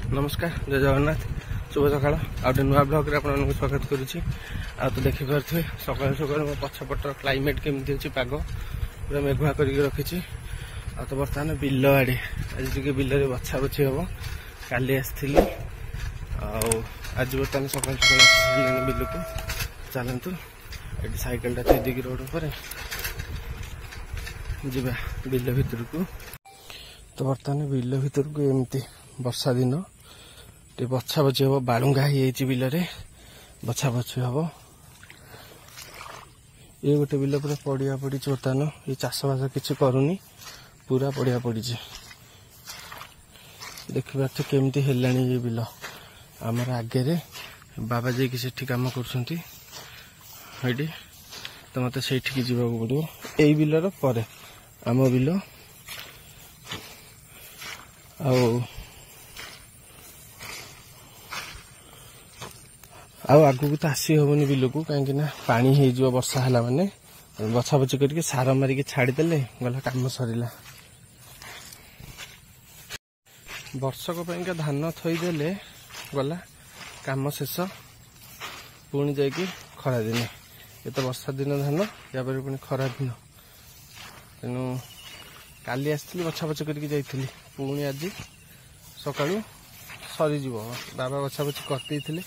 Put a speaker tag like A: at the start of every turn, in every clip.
A: नमस्कार जय जगन्नाथ शुभ सकाल आउटे नुआ ब्लॉग रे आपन स्वागत करुछि। आ तो देखि पारथे सकाल सकाल मो पछपटर क्लाइमेट केमती अछि पाग पूरा मेघुआ करिक रखिछि। आ तो बर्तमान बिल आड़े आज टिके बिल रे बछा बछि हबो काली आस्थिली आज बर्तमान सकाल सकाल आस्थिली बिल को चलंतु एटी साइकिल ता थई दिगी रोड पर जिबा बिल भीतर को। तो बर्तमान बिल भीतर को एमती वर्षा दिन टे बछा बछि हम बालुंगा ही बिल रे बछा बछि हम ये गोटे बिल पूरा पड़िया पड़ी बर्तमान ये चाष बास किसी करूनी पूरा पड़िया पड़ी देखा केमती हेलानी ये बिल आमर आगे रे बाबा जी सेठी काम कर तो मत से जावाक पड़ो यही बिलर पर आम बिल आगू तो आसी हेनी बिल को कहीं पानी हो वर्षा है माने बछा बछी करके सार मारिक छाड़ीदे गला कम सरला वर्षक धान थईदे गला कम शेष पुणी जा खरा दिन ये तो वर्षा दिन धान या पुणी खरा दिन तेणु काली आसती बछा बछ करके जाइली पुणी आज सकाळू सरीज बाबा बछा बछी करते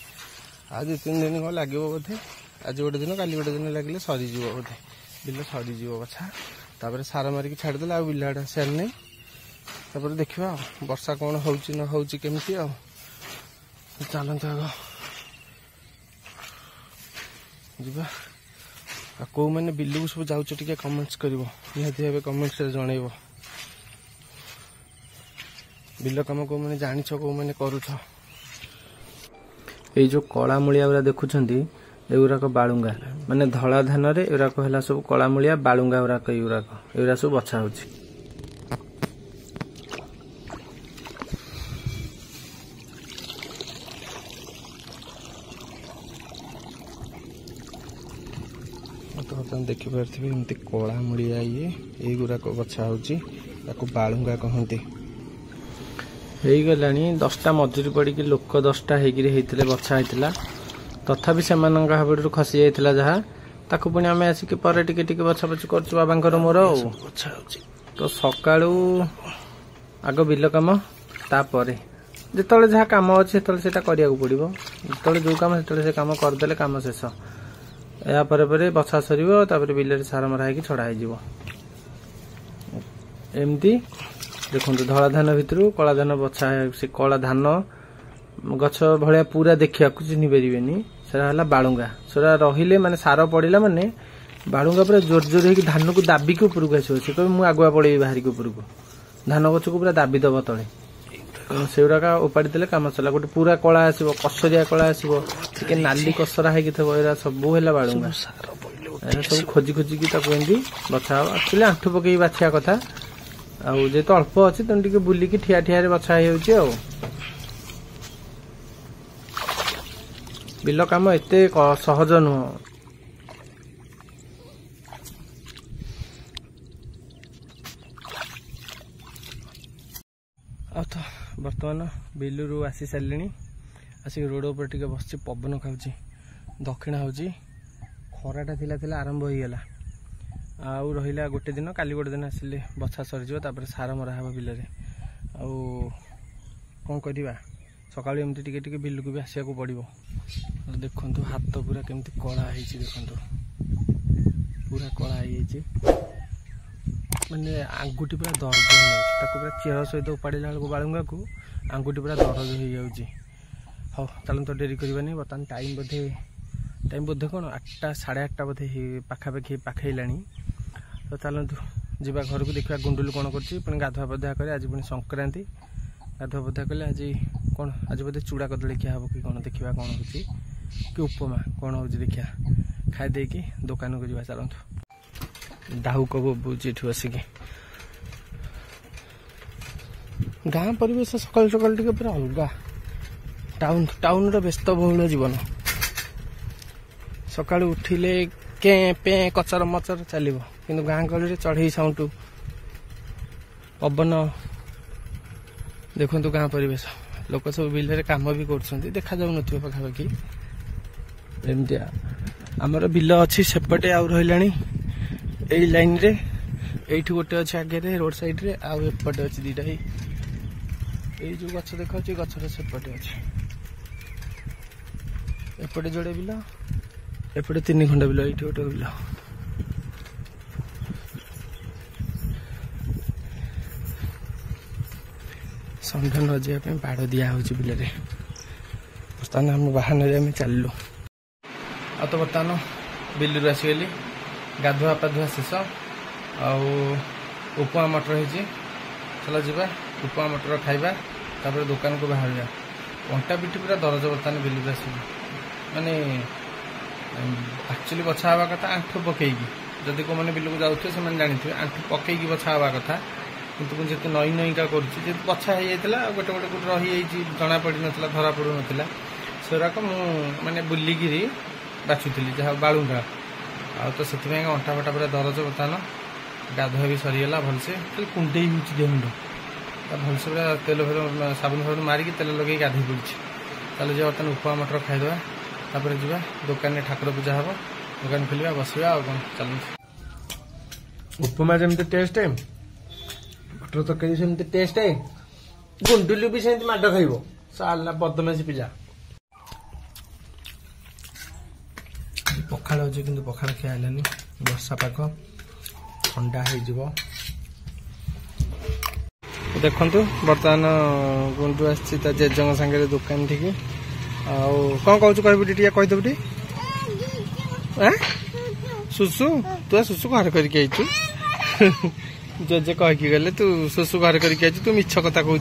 A: आज 2-3 दिन कौन लगे बोधे आज गोटे दिन काली गोटे दिन लगे सरीज बोधे बिल सरीज बछा तापर सार मारिक छाड़दे आ बिल आड़े आसार नहीं देखा वर्षा कौन हो न हो केमती चलते आग जा कौ मैंने बिल को सब जाऊँ टे कमेंट्स कर निहाती भाव कमेंट्स जनइब बिल कम कौ मैंने जान कौ मैंने करुछ ये जो कला मूलिया गुरा देखुंट एगुराक बालुंगा माने धला धान रे एगुराक है सब कला मूलिया बालुंगा गुराक एगुरा सब बछा हो देखिपे एमती कला मूलिया ये गुराक बछा हो बालुंगा कहते हो गलानी 10टा मजूरी पड़ी लोक 10टा होते बछा होता तथापि से हाबड़ खसी जाता जहाँ ताकू पुणी आम आसिक टिके बछा बछी कर बाबा मोर तो सकाळू आग बिल कम तापर जिते जहाँ कम अच्छे से करने पड़ो जिते जो कम से कम करदे कम शेष या बछा सर बिल सार मरा छड़ा हो एमती देखो धला धान भितर कला धान बछा से कला धान गछ भाया पूरा देखा चिन्ह पारे से बालुंगा सेरा रहिले माने सार पड़ा माने बालुंगा पूरा जोर जोर हो धान को दाबिक उपरको आसो से कह मुझे आगुआ पड़े बाहर को उपरको धान गछ को पूरा दाबी दब तले से गुड़ा उपाड़ी देले कम सरला गोटे पूरा कला आसो कसरिया कला आसो टे नाली कसरा हो सब है बालुंगा सब खोजी खोजिकी बछा हम एक्चुअली आंठू पकई बाछिया कथा आजे तो अल्प अच्छे तेणु टे बुलिकी ठिया ठिया बछा हो बिल कम एत सहज नुह तो बर्तमान बिलू आसी सारे आसिक रोड उपर टे बस पवन खाऊँ दक्षिणा हो खराटा थिला आरंभ हो गला आउ रहा गोटे दिन काली गोटे दिन आसिले बछा सरीज सार मरा हम बिल कौन करवा सका एमती टे बिल को भी आसा पड़ो देखु हाथ पूरा केमती कला देखु पूरा कला माने आंगुठी पूरा दर्द हो पूरा चेहर सहित उपाड़ा बेलू बालुंगा को आंगुठी पूरा दर्द हो हाँ चलो तो डेरी करवानी बर्तमान टाइम बोधे कौन 8टा 8:30 बोधे पाखापाखि पाखला तो चलतु जा घर को देखा गुंडुल कौन कर गाधुआ पाधुआ कर आज पुणी संक्रांति गाधुआ पाधुआ कले आज कौन आज बोधे चूड़ा कदली खिया हम कि कौन देखा कौन हो कि उपमा कौन हो देखा खाईदे कि दुकान को जा चलतु दाहू कब बुझे बसिक गाँ परिवेश सकाल सकाल टे पूरा अलग टाउन व्यस्तबहुल जीवन सका उठिले के पे कचर मचर चलो कि गाँ गहली चढ़ई साउंड पवन देखु गाँ परिवेश लोक सब बिल कम भी कर देखा जाऊन पाखापाखि एमती आमर बिल अच्छी सेपटे आउ रहा यही लाइन रे एठी गोटे अच्छे आगे रोड साइड रे आउ एपटे अच्छे दीटा ये जो गछ देखा गछर सेपटे अच्छे एपटे जोड़े बिल एपटे 3 खंड बिल ये गोटे बिल सन्धा न जावाई बाड़ दिहे बिल बर्तमान आम बाहन आम चलू आ तो बर्तमान बिलू आसीगली गाधुआ पाधुआ शेष उपमा मटर हो चल जा उपमा मटर खाइबा तापर दुकान को बाहर अंटा पिठी पूरा दरज बर्तमान बिलू आस माने एक्चुअली बछा हवा कथा आंठू पकईकी जदि को मैंने बिलू जाऊे से जानी आंठू पकईकी बछा हवा कथा किंतु मुझे नई नईका कर बछा हो जाता गोटे गोटे कोट रही जना पड़ नाला धरा पड़ू नाला सेराक मुझे बुलिकी बाछुली जहाँ बालुंगा आ तो से अंटा फटा पूरा दरज बर्तमान गाधुआ भी सरीगला भलसे खाली कुंडे देमुंड भलसे पूरा तेल फेल साबुन फाबुन मारिकी तेल लगे गाधे पड़ी चलो जा बर्तमान उपमा मटर खाईदे तापर जा दुकान में ठाकुर पूजा हम दुकान खोल बसवा कौन चल उपमा जमी टेस्ट मटर तरकारी सेमती टेस्ट गुंडुलू भी सेमती माड खाइब साला बदमाशी पिजा पखाड़ अच्छे कि पखाड़ खियालानी वर्षा पाक ठंडा हो देखु बर्तमान गुंडू आसी जेजों सागर दुकान ठी कौन कौन कह कहीदेव टी सुसु तू सुसु घर करके जेजे कहीकि गले तू सुसु घर करके तू मिछ कथा कहूँ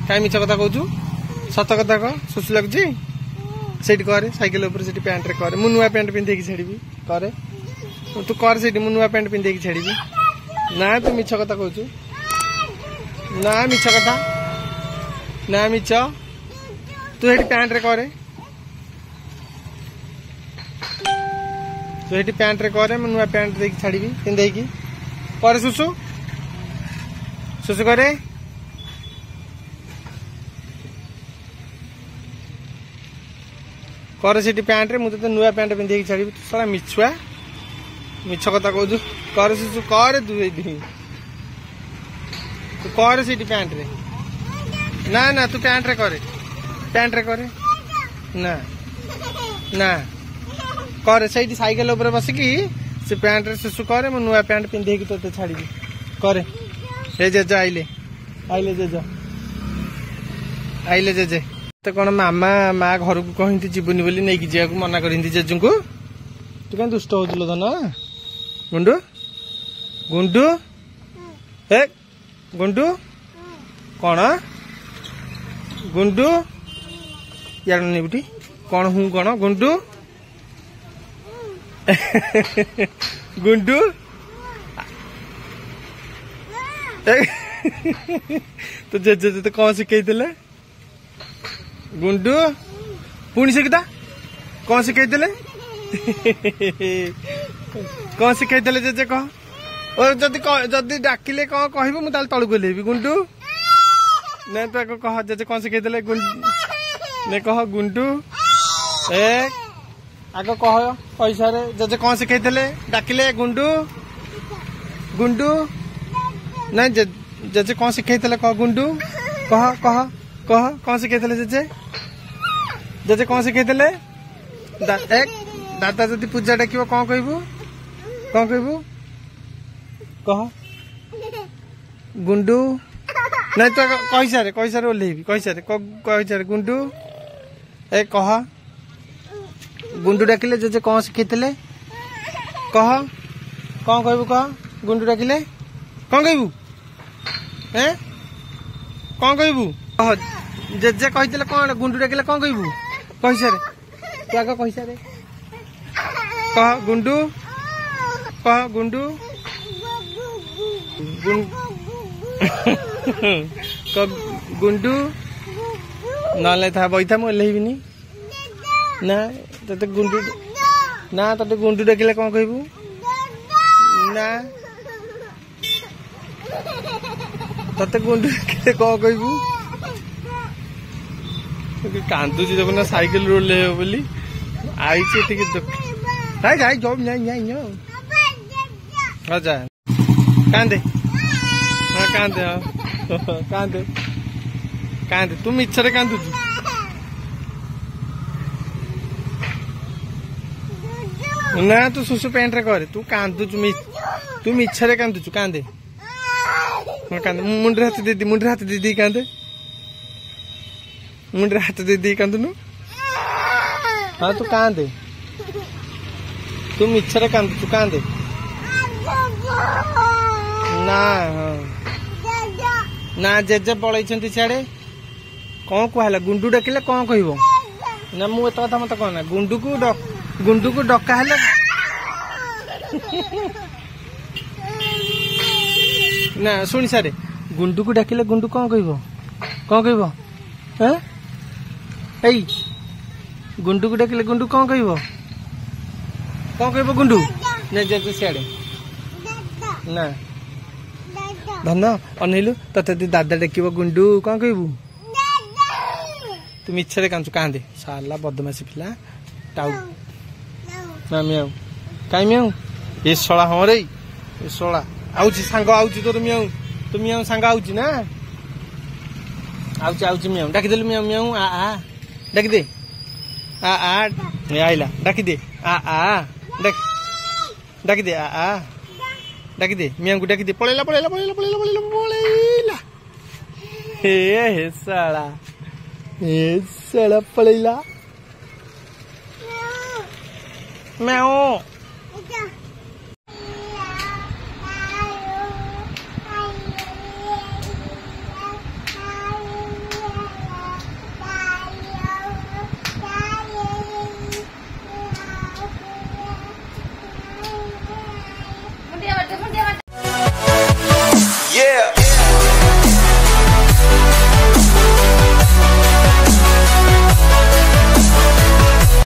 A: कहीं मिछ कथा कहूँ सत कथा कह सुसु लगुच सेठी करे साइकेल ऊपर सेठी पैंट रे करे मु नुआ पैंट पिंधे की छाड़ी करे तू कर सेठी मु नुआ पैंट पिंधे की छाड़ी ना तू मिछ कथा कहूँ ना मिछ कथा ना मिछ तू सेठी पैंट रे करे तू सेठी पैंट रे करे मु नुआ पैंट दे छाड़ी पिंधे की करे सुसु सुसु करे कर से पैंट रे मुझे नुआ पैंट पिंधे छाड़ी तू सारा मिछुआ मिछ कथा कहू कर शिशु कर तू कर से पैंट रे ना ना तू पैंट रे करे ना ना कर से साइकेल ऊपर बसिकी से पैंट रे शिशु करे मु नुआ पैंट पिंधे तो छाड़ी करे हे जेज आइले आइले जेज आइले जेजे तो कौन मामा माँ घर को कहती जीवनी बोली नहीं जावाक मना करती जेजू को तू कहीं दुष्ट हो धन गुंडू गुंडू हे गुंडू कौन गुंडू यार नहीं कौन हूँ कौन गुंडू गुंडू तो जेजे तो कौन शिखई गुंडू पुणी शिखता कौन शिखई कौन शिखई जेजे कह और जदि डाकिले कौन कह मुझे तलू ओह्लैबी गुंडू नहीं तो कह जेजे कौन शिखई नहीं कह गुंडू ए आग कह पैसा जेजे कौन शिखई डाकिले गुंडू गुंडू नहीं जेजे कौन शिखई कह गुंडू कह कह कह कौन शिखई जेजे जेजे कौन शिखई दादा जदि पूजा डाक कौन कहबू कह गुंडू नहीं तो कही सारे ओह्लैबी कही सारे गुंडू ए कह गुंडू डाकिले जेजे कौन शिखई कह कौन कहबू कह गुंडू डाकिले कौन कहबू कौन कहबू जेजे कही कौन गुंडू डाकिले कौन कहबू कही सारे तू आग कही सारे कह गुंडू गुंडू ना था बैठा मुझे ओह्लैबिनी ना ते गुंडू ना ते गुंडू डाकिले कौन कहबू ना ते गुंडू डाकिले कौन कहबू କାନ୍ଦୁଛି ଦେଖୁନ ସାଇକେଲ ରୋଲ ବୋଲି ଆଇଛି ଟିକେ ଯାଇ ଯାଇ ଯାଉ ଯା କାନ୍ଦେ ହଁ କାନ୍ଦେ ହଁ କାନ୍ଦେ କାନ୍ଦେ ତୁ ମିଛରେ କାନ୍ଦୁଛୁ ନା ତୁ ସୁସୁ ପ୍ୟାଣ୍ଟ ରେ କରେ ତୁ କାନ୍ଦୁଛୁ ତୁ ମିଛରେ କାନ୍ଦୁଛୁ କାନ୍ଦେ କାନ୍ଦେ ମୁଣ୍ଡରେ ହାତ ଦେଇଦେଇ କାନ୍ଦେ ମୁଣ୍ଡରେ ହାତ ଦେଇଦେଇ କାନ୍ଦୁନୁ ହଁ ତୁ କାନ୍ଦେ ତୁ ମିଛରେ କାନ୍ଦୁଛୁ କାନ୍ଦେ ନା ହଁ ନା ଜେଜେ ପଳେଇଛନ୍ତି ସିଆଡେ କଣ କୁହାହେଲା ଗୁଣ୍ଡୁ ଡାକିଲେ କଣ କହିବ ନା ମୁଁ ଏତେ କଥା ମତେ କହନା ଗୁଣ୍ଡୁକୁ ଡକା ହେଲେ ନା ଶୁଣି ସାରେ ଗୁଣ୍ଡୁକୁ ଡାକିଲେ ଗୁଣ୍ଡୁ କଣ କହିବ ଏଇ ଗୁଣ୍ଡୁକୁ ଡାକିଲେ ଗୁଣ୍ଡୁ କଣ କହିବ ଗୁଣ୍ଡୁ ନା ଜେଜେ ସିଆଡେ ନା ଧନ ଅନେଇଲୁ ତତେ ଯଦି ଦାଦା ଡାକିବ ଗୁଣ୍ଡୁ କଣ କହିବୁ ତୁ ମିଛରେ କାନ୍ଦୁଛୁ କାନ୍ଦେ ସାଲା ବଦମାସି ପିଲା ଟାଉ ନା ମିଆଉ କାଇଁ ମିଆଉ ଏ ଶଳା ହଁ ରେ ଏ ଶଳା ଆଉଛି ସାଙ୍ଗ ଆଉଛି ତୋର ମିଆଉ ତୁ ମିଆଉ ସାଙ୍ଗ ଆଉଛି ନା ଆଉଛି ମିଆଉ ଡାକିଦେଲୁ ମିଆଉ ମିଆଉ ଆ ଡାକିଦେ ଆ ଆଇଲା ଡାକିଦେ ଆ ଡାକିଦେ ଆ ଡାକିଦେ ମିଆଁକୁ ଡାକିଦେ ପଳେଇଲା ହେ ଶାଳା ପଳେଇଲା ମ୍ୟାଓ